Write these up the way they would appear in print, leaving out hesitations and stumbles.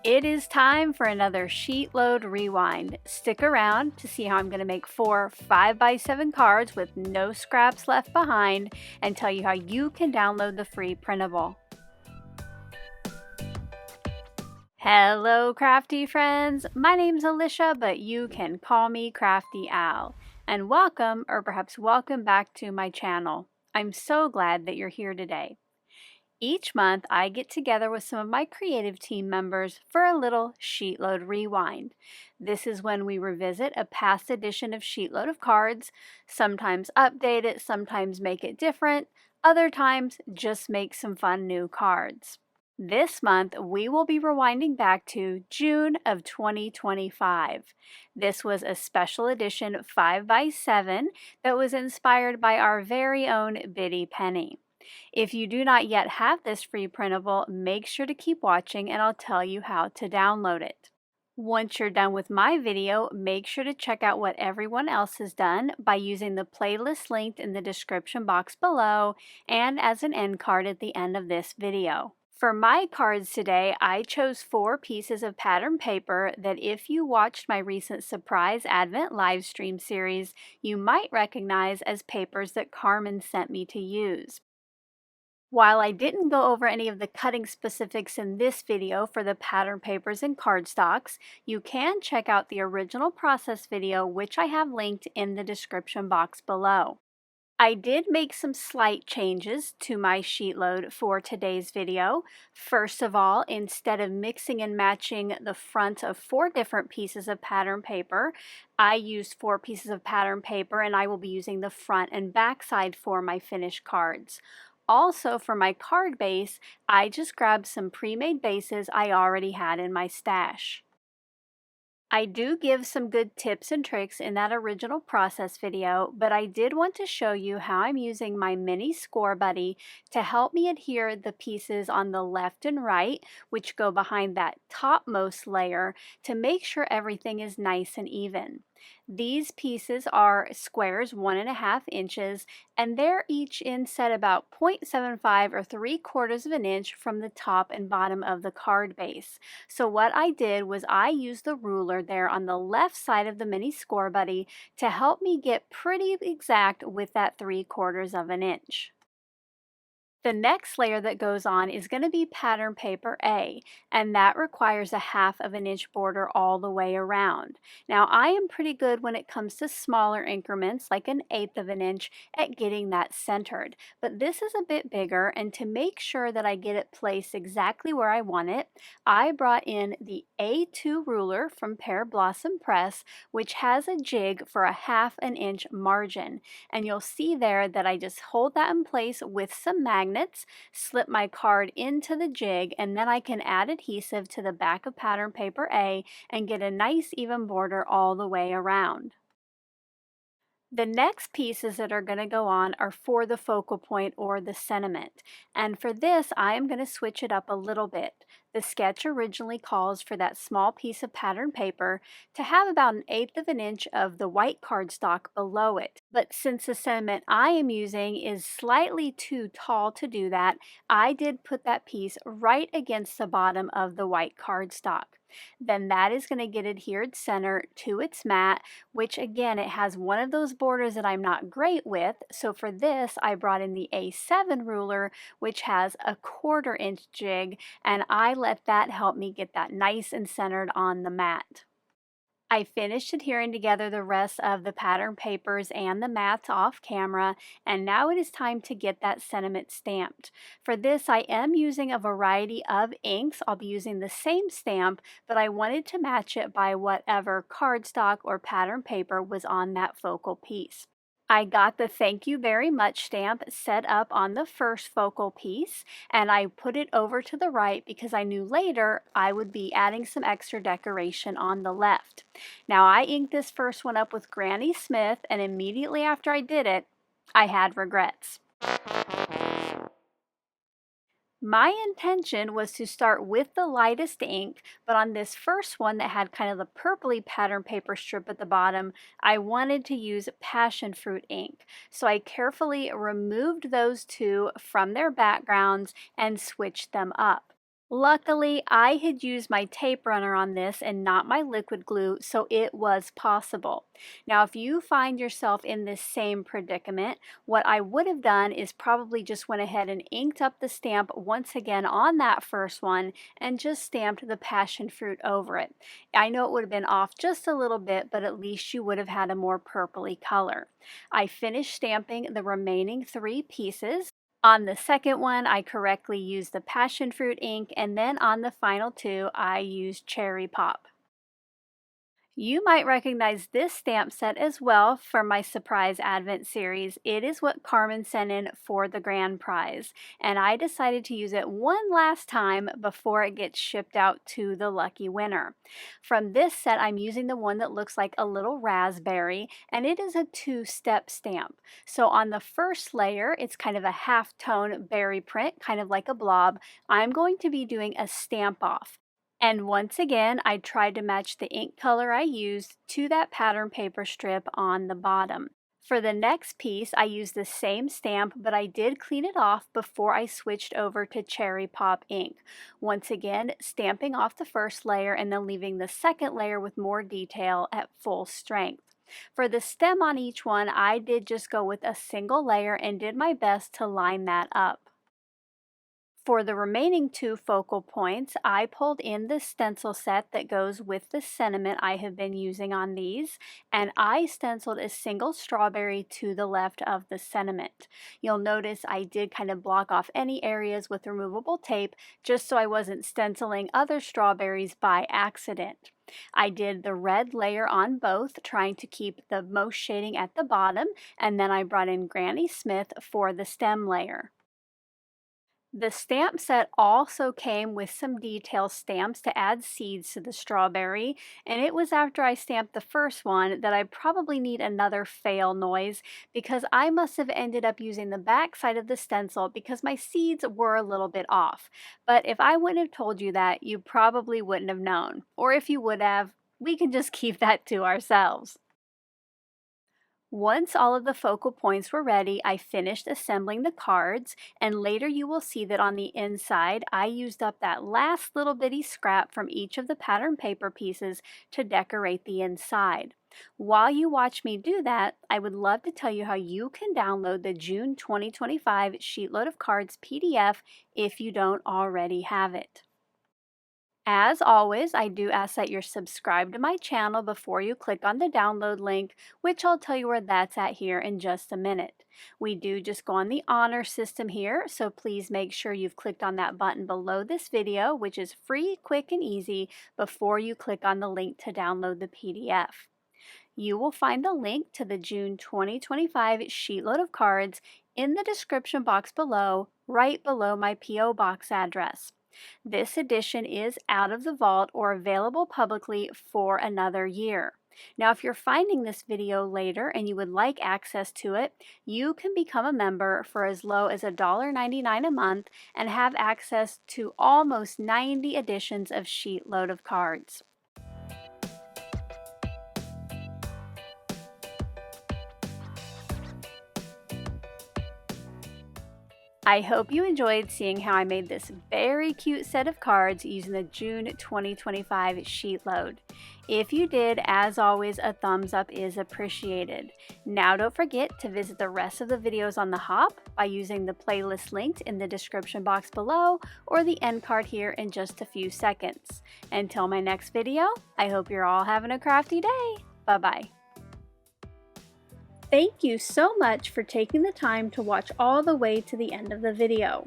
It is time for another sheet load rewind. Stick around to see how I'm going to make 4 5x7 cards with no scraps left behind and tell you how you can download the free printable. Hello crafty friends, my name's Alicia, but you can call me Crafty Al. And welcome, or perhaps welcome back to my channel. I'm so glad that you're here today. Each month, I get together with some of my creative team members for a little sheet load rewind. This is when we revisit a past edition of SheetLoad of Cards, sometimes update it, sometimes make it different, other times just make some fun new cards. This month, we will be rewinding back to June of 2025. This was a special edition 5x7 that was inspired by our very own Biddy Penny. If you do not yet have this free printable, make sure to keep watching and I'll tell you how to download it. Once you're done with my video, make sure to check out what everyone else has done by using the playlist linked in the description box below and as an end card at the end of this video. For my cards today, I chose 4 pieces of pattern paper that if you watched my recent surprise Advent live stream series, you might recognize as papers that Carmen sent me to use. While I didn't go over any of the cutting specifics in this video for the pattern papers and cardstocks, you can check out the original process video, which I have linked in the description box below. I did make some slight changes to my sheet load for today's video. First of all, instead of mixing and matching the front of 4 different pieces of pattern paper, I used 4 pieces of pattern paper and I will be using the front and back side for my finished cards. Also, for my card base, I just grabbed some pre-made bases I already had in my stash. I do give some good tips and tricks in that original process video, but I did want to show you how I'm using my mini Scor-Buddy to help me adhere the pieces on the left and right, which go behind that topmost layer, to make sure everything is nice and even. These pieces are squares 1.5 inches, and they're each inset about 0.75 or 3/4 of an inch from the top and bottom of the card base. So what I did was I used the ruler there on the left side of the mini Scor-Buddy to help me get pretty exact with that 3/4 of an inch. The next layer that goes on is going to be pattern paper A, and that requires a 1/2 of an inch border all the way around. Now I am pretty good when it comes to smaller increments, like an 1/8 of an inch, at getting that centered, but this is a bit bigger, and to make sure that I get it placed exactly where I want it, I brought in the A2 ruler from Pear Blossom Press, which has a jig for a 1/2 an inch margin, and you'll see there that I just hold that in place with some magnets, slip my card into the jig, and then I can add adhesive to the back of pattern paper A and get a nice even border all the way around. The next pieces that are going to go on are for the focal point or the sentiment, and for this I am going to switch it up a little bit. The sketch originally calls for that small piece of pattern paper to have about an 1/8 of an inch of the white cardstock below it, but since the sentiment I am using is slightly too tall to do that, I did put that piece right against the bottom of the white cardstock. Then that is going to get adhered center to its mat, which again, it has one of those borders that I'm not great with, so for this I brought in the A7 ruler, which has a 1/4 inch jig, and I let that help me get that nice and centered on the mat. I finished adhering together the rest of the pattern papers and the mats off camera, and now it is time to get that sentiment stamped. For this, I am using a variety of inks. I'll be using the same stamp, but I wanted to match it by whatever cardstock or pattern paper was on that focal piece. I got the thank you very much stamp set up on the first focal piece, and I put it over to the right because I knew later I would be adding some extra decoration on the left. Now I inked this first one up with Granny Smith, and immediately after I did it, I had regrets. My intention was to start with the lightest ink, but on this first one that had kind of the purpley pattern paper strip at the bottom, I wanted to use passion fruit ink. So I carefully removed those two from their backgrounds and switched them up. Luckily, I had used my tape runner on this and not my liquid glue, so it was possible. Now, if you find yourself in this same predicament, what I would have done is probably just went ahead and inked up the stamp once again on that first one and just stamped the passion fruit over it. I know it would have been off just a little bit, but at least you would have had a more purpley color. I finished stamping the remaining 3 pieces. On the second one, I correctly used the passion fruit ink, and then on the final 2, I used cherry pop. You might recognize this stamp set as well from my surprise advent series. It is what Carmen sent in for the grand prize, and I decided to use it one last time before it gets shipped out to the lucky winner. From this set, I'm using the one that looks like a little raspberry, and it is a 2-step stamp. So on the first layer, it's kind of a half-tone berry print, kind of like a blob. I'm going to be doing a stamp off. And once again, I tried to match the ink color I used to that pattern paper strip on the bottom. For the next piece, I used the same stamp, but I did clean it off before I switched over to cherry pop ink. Once again, stamping off the first layer and then leaving the second layer with more detail at full strength. For the stem on each one, I did just go with a single layer and did my best to line that up. For the remaining 2 focal points, I pulled in the stencil set that goes with the sentiment I have been using on these, and I stenciled a single strawberry to the left of the sentiment. You'll notice I did kind of block off any areas with removable tape just so I wasn't stenciling other strawberries by accident. I did the red layer on both, trying to keep the most shading at the bottom, and then I brought in Granny Smith for the stem layer. The stamp set also came with some detail stamps to add seeds to the strawberry, and it was after I stamped the first one that I probably need another fail noise because I must have ended up using the back side of the stencil because my seeds were a little bit off. But if I wouldn't have told you that, you probably wouldn't have known. Or if you would have, we can just keep that to ourselves. Once all of the focal points were ready, I finished assembling the cards, and later you will see that on the inside, I used up that last little bitty scrap from each of the pattern paper pieces to decorate the inside. While you watch me do that, I would love to tell you how you can download the June 2025 SheetLoad of Cards PDF if you don't already have it. As always, I do ask that you're subscribed to my channel before you click on the download link, which I'll tell you where that's at here in just a minute. We do just go on the honor system here, so please make sure you've clicked on that button below this video, which is free, quick, and easy, before you click on the link to download the PDF. You will find the link to the June 2025 SheetLoad of Cards in the description box below, right below my P.O. Box address. This edition is out of the vault or available publicly for another year. Now, if you're finding this video later and you would like access to it, you can become a member for as low as $1.99 a month and have access to almost 90 editions of SheetLoad of Cards. I hope you enjoyed seeing how I made this very cute set of cards using the June 2025 SheetLoad. If you did, as always, a thumbs up is appreciated. Now don't forget to visit the rest of the videos on the Hop by using the playlist linked in the description box below or the end card here in just a few seconds. Until my next video, I hope you're all having a crafty day. Bye-bye. Thank you so much for taking the time to watch all the way to the end of the video.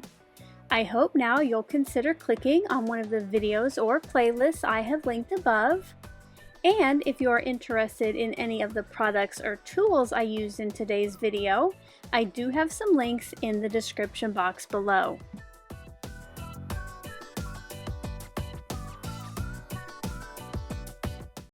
I hope now you'll consider clicking on one of the videos or playlists I have linked above. And if you are interested in any of the products or tools I used in today's video, I do have some links in the description box below.